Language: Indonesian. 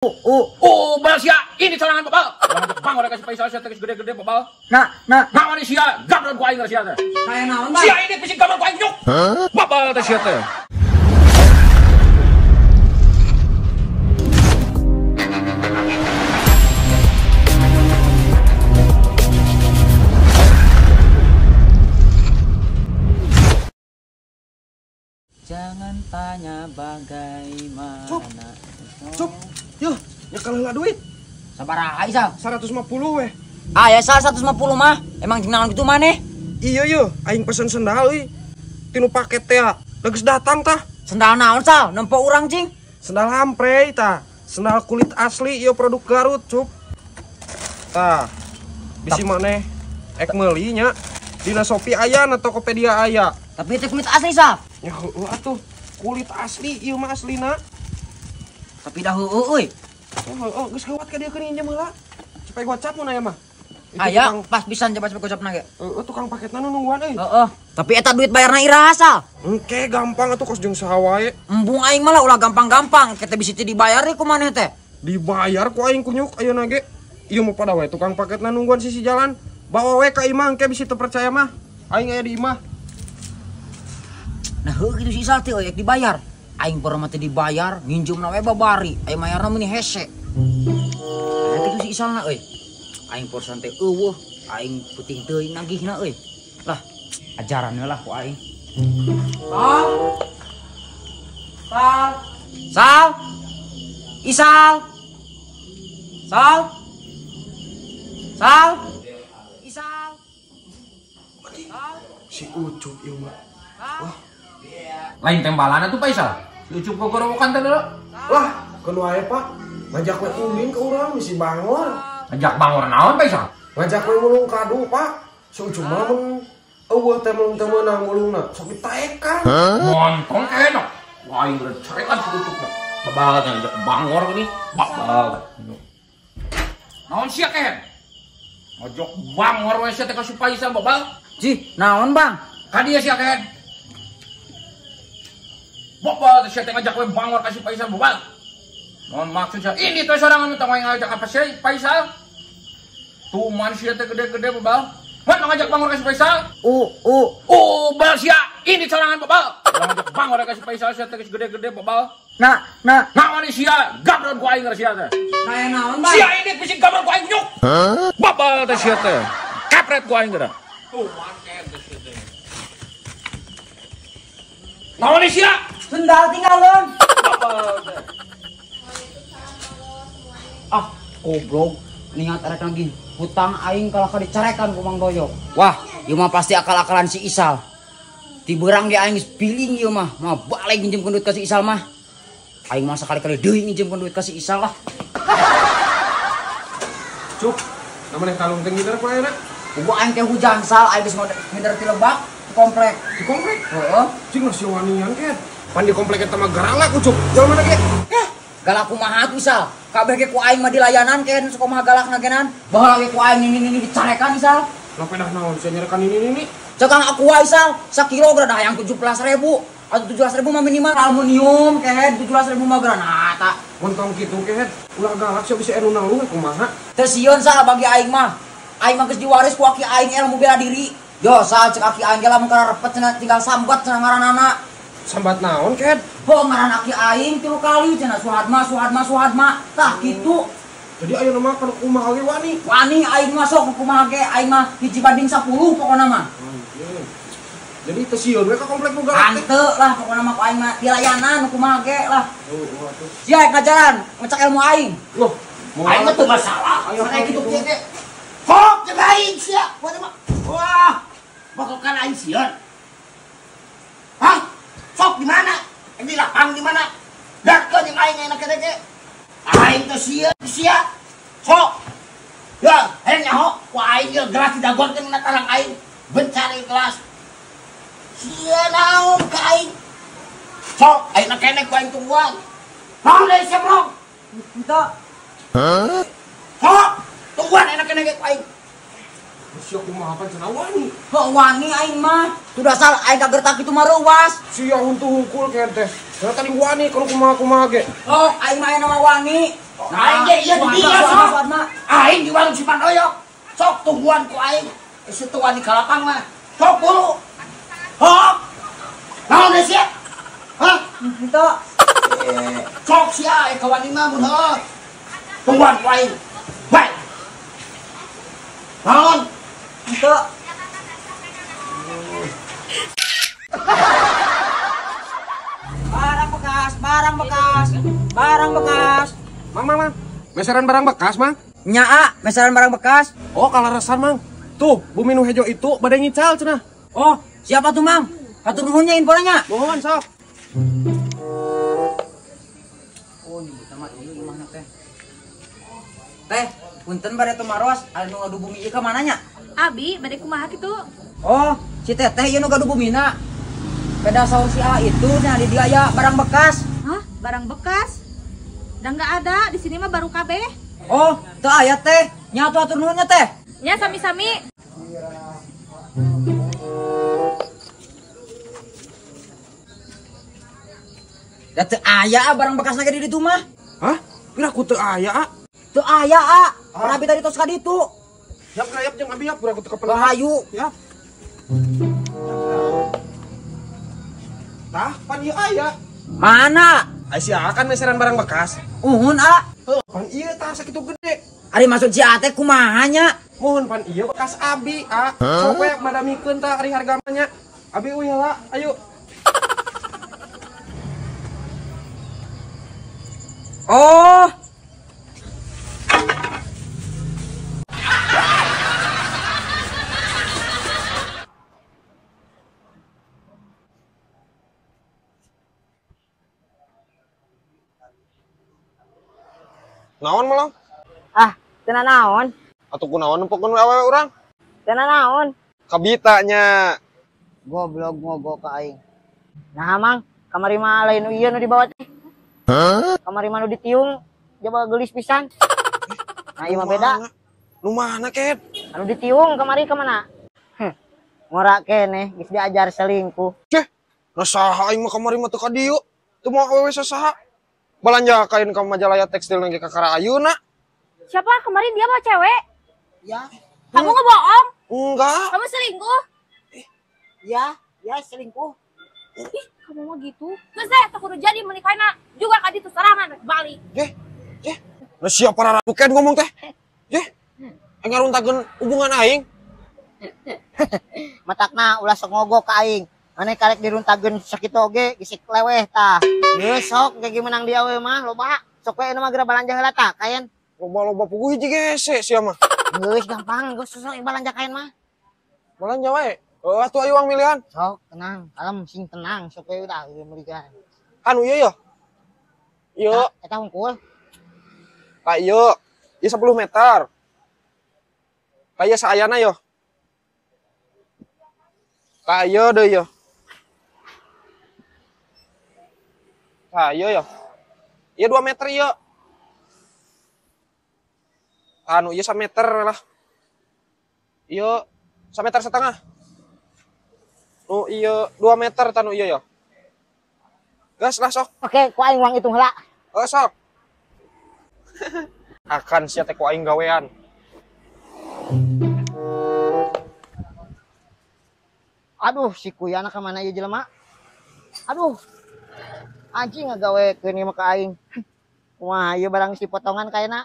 Bal sia, ini sorangan babal. Bang udah kasih paisa sia gede-gede babal. Nah, Naon sia, gambar ku aing sia teh. kayak naon, Bang? Sia ini pising gambar ku aing nyuk. Babal teh sia teh. Jangan tanya bagaimana. Cuk, yuk, ya kalah duit. Sabaraha Isal? 150 weh. Ah, ya sal 150 mah. Emang jeung naon kitu maneh? Iya yuk, aing pesen sendal euy. Tinu paket teh, geus datang tah. Sendal naon sal? Nempo urang cing. Sendal hampre tah. Sendal kulit asli ieu produk Garut, cuk. Tah. Bisi maneh ek meuli nya. Dina Shopee aya na Tokopedia aya. Tapi itu kulit asli sal. Ya heueuh atuh, kulit asli ieu mah aslina. Tapi dah heueuh euy. Oh, geus gawat ka dieu keun nya meula. Cepet WhatsApp mun aya mah. Aya pas pisan coba gocapna ge. Tukang paketna nu nungguan euy. Heeh. Tapi eta duit bayarna iraha sal. Engke gampang atuh kos jeung saha wae. Embung aing mah lah ulah gampang-gampang. Kita bisa dibayar ku maneh teh. Dibayar ku aing kunyuk ayeuna ge. Ieu mah pada wae tukang paketna nungguan sisi jalan. Bawa we ka imah engke bisa teu percaya mah. Aing aya di imah. Nah heuh kitu si Isal teh euy dibayar. Aing pernah mah teh dibayar, nginjumna we babari. Aing mayarna meuni hese. Nah kitu si Isalna euy. Aing porsan teh eueuh, aing puting teuing nagihna euy. Lah, ajaran lah ku aing. Sal. Isal. Sal. Isal. Si Ucup ieu mah. Wah, Lain tembalan atuh paisa. Lucu gogorowokan teh lho. lah, keun wae Pak. Ngajak we ulin ke urang misi bangor. Ajak bangor naon paisa? Ngajak we mulung kadu, Pak. Si Ucup mah mun eueuh teh meunang mulungna, sok ditaekan. Montong enak. Wah, aing udah carekan si Ucup mah. Babal teh ajak bangor gini. Babal. Naon sia kehen? Ngajak bangor we sia teh ka paisa babal. Ji, naon Bang? Ka dieu sia kehen. Babal teh sia teh ngajak we bangor ka paisa babal. Naon maksudnya? Ini teh sorangan teh ngajak apa sih paisa? Tuman sia teh gede-gede babal. Mana ngajak bangor kasih paisa? Bal sia, ini sorangan babal. Ngajak bangor kasih paisa sia teh gede-gede babal. Nah. Naon sia, gambar ku aing sia teh. Kayak naon Bang? Sia ini pising gambar ku aing nyuk. Babal teh sia teh. Kapret ku aing teh. Tuman teh teh. Naon sia? Sendal tinggalin. Babal teh. Ah, goblok. Ningat arek lagi. Hutang aing kalau dicarekan ku Mang Doyo. Wah, ieu mah pasti akal-akalan si Isal. Ti beurang ge aing geus piling ieu mah. Mah balik nginjemkeun duit ka si Isal mah. Aing mah sakali-kali deui nginjemkeun duit ka si Isal lah. Cuk, namanya kalung teh ngidar ku ayeuna. Bubu aing teh hujan sal, aing geus ngeder ti lebak di komplek. Di komplek. Heeh. Cing nasi wanian ke. Pan di komplek eta mah garala ku Cuk. Jalan mana ge? Galak kumaha tuh Isal. Kabeh ge ku aing mah dilayanan ken sok kumaha galakna genan. Baheula ge ku aing ini dicarekan Isal. Lape dah naon saya nyerekan ini. Cekang aku wae Isal, sakilo geura dah yang 17.000. Atau 17.000 mah minimal aluminium ke 17.000 mah geura nah ta. Mun tong kitu ke ulah galak sia bisa anu nalung kumaha. Teu sieun Sal bagi aing mah. Aing mah geus diwaris ku aki aing ilmu bela diri. Yo Sal cek aki aing ge lamun kana repet cenah tinggal sambat cenah ngaranana. Sambat naon ke? Ho ngaran aki aing 3 kali cenah Suhadma. Tah kitu. Jadi ayeuna mah kana kumaha ge wani. Wani aing mah sok kumaha ge aing mah hiji banding 10 pokona mah. Jadi teu sieun we ka komplek nu galak teh. Hanteu lah pokona mah ku aing mah dilayanan kumaha ge lah. Atuh. Sia ngajaran ngecek ilmu aing. Loh, Aing mah teu masalah. Ayo Sae kitu kieu ge. Kok jagain sia? Wah, pokoknya aing sieun. Hah? Sok di mana? Ini lapang di mana? Datkeun yang aing enak kene ge. Aing teh sieun sia. Sok. Ya, nyaho ku aing ge gelas didagorkeun na tarang aing. Bencari gelas. Sia naon ka aing? Sok, aing kene ku aing tungguan. Naon deui sia, Bro? Henteu. Sok, tungguan enak kene ge ku aing. Sia kumaha pan cenah wani. Heuh wani aing mah. Tu dasar aing kagertak kitu mah reuwas. Sia huntu hungkul ke teh. Ternyata di wani kalau kumaha ge. Oh, aing mah aya nama wangi. Aing ge ieu di dieu sok. Aing di warung si Mandoyok. Sok tungguan ku aing. Situan di kalapang mah. Sok buru. Hok. Naon deui sia? Hah? Itu. Sok sia kawan imah mun heuh. Tungguan ku aing. Baik. Naon? Itu. Barang bekas. Mang. Meseran barang bekas, Mang. Nyaa, meseran barang bekas. Oh, kalaresan, Mang. Tuh, bumi nu hejo itu badai ngical cenah. Oh, siapa tuh, Mang? Hatur nuhunnya infonya. Mohon sok. Oh, nyebut nama ieu gimana teh? Teh, punten bade tumaros, anu ngadu bumi ieu ka mananya? Abi, bade kumaha kitu? Oh, si Teteh ieu nu ngadu bumina. Beda saur si A itu nya di dia aya barang bekas. Hah? Barang bekas? Udah nggak ada, di sini mah baru kabeh. Oh, teu aya teh. Nya atuh atur nuhunnya teh. Ya sami-sami. Da teu aya barang bekas lagi di ditu mah. Hah? Pira ku teu aya? Teu aya, Rabi tadi tos ka ditu. Yap jeung abi yap pira ku teu kepelan. Rahayu. Yap. Tah, pan ieu aya. Mana? Ai sia kan meseran barang bekas. Uhun, A. Heuh, pan ieu tah sakitu gede. Ari maksud si A teh kumaha nya? Mohon pan ieu bekas abi, Sok we madamikeun tah ari harga nya. Abi uy heula, ayo. Oh. Naon malah? Ah, teu naon? Atuh kunaon nempokeun awewe urang? Teu naon? Kabitanya. Goblok ngogok ka aing. Nah, Mang, kamari mah lain nu ieu nu dibawa teh. Kamari mah nu ditiung, coba geulis pisan. Nah, ieu mah beda. Nu mana, Ket? Anu ditiung kamari ka mana? Ngora keneh, geus diajar selingkuh. Ceh, nasaha aing mah kamari mah teu ka dieu. Teu moal awewe sasaha. Balanja kain ka Majalaya Tekstil nang kakara ayeuna. Siapa kemarin dia mah cewek? Ya, Kamu ngebohong? Enggak. Kamu selingkuh? ya selingkuh. Ih, kamu mah gitu. Geus teh teu kudu jadi menikahna. Juga ka ditu serangan balik. Jeh. Nah siapa rara bukan ngomong teh? Jeh. Aing ngaruntakeun hubungan aing. Matakna ulah sok ngogok ka aing. Maneh karek diruntageun sakitu oge geus leweh tah. Geus sok ge menang dia we mah loba. Sok we anu mah geura balanja heula tah kaen. Loba-loba puguh hiji gese sia mah. Geus gampang, geus susah balanja kaen mah. Balanja wae. Atuh aya uang milihan. Sok tenang, kalem sing tenang sok we udah meurigan. Anu ieu ya. Ieu, Eta hungkul. ka ieu. Ieu 10 meter. Kaya saayana yo. Ka ieu deui yo. Ka ieu yo. Ieu 2 meter ieu. Anu ieu 1 meter lah. Ieu 1 meter setengah. Nu ieu 2 meter tanu ieu yo. Gas lah sok. Oke, ku aing uang hitung heula. Sok. Akan sia teh ku aing gawean. Aduh, si kuyana ka mana ieu jelema? Aduh. Anjing ngagawe keun ieu mah ka aing. Wah, ieu barang si potongan kayana.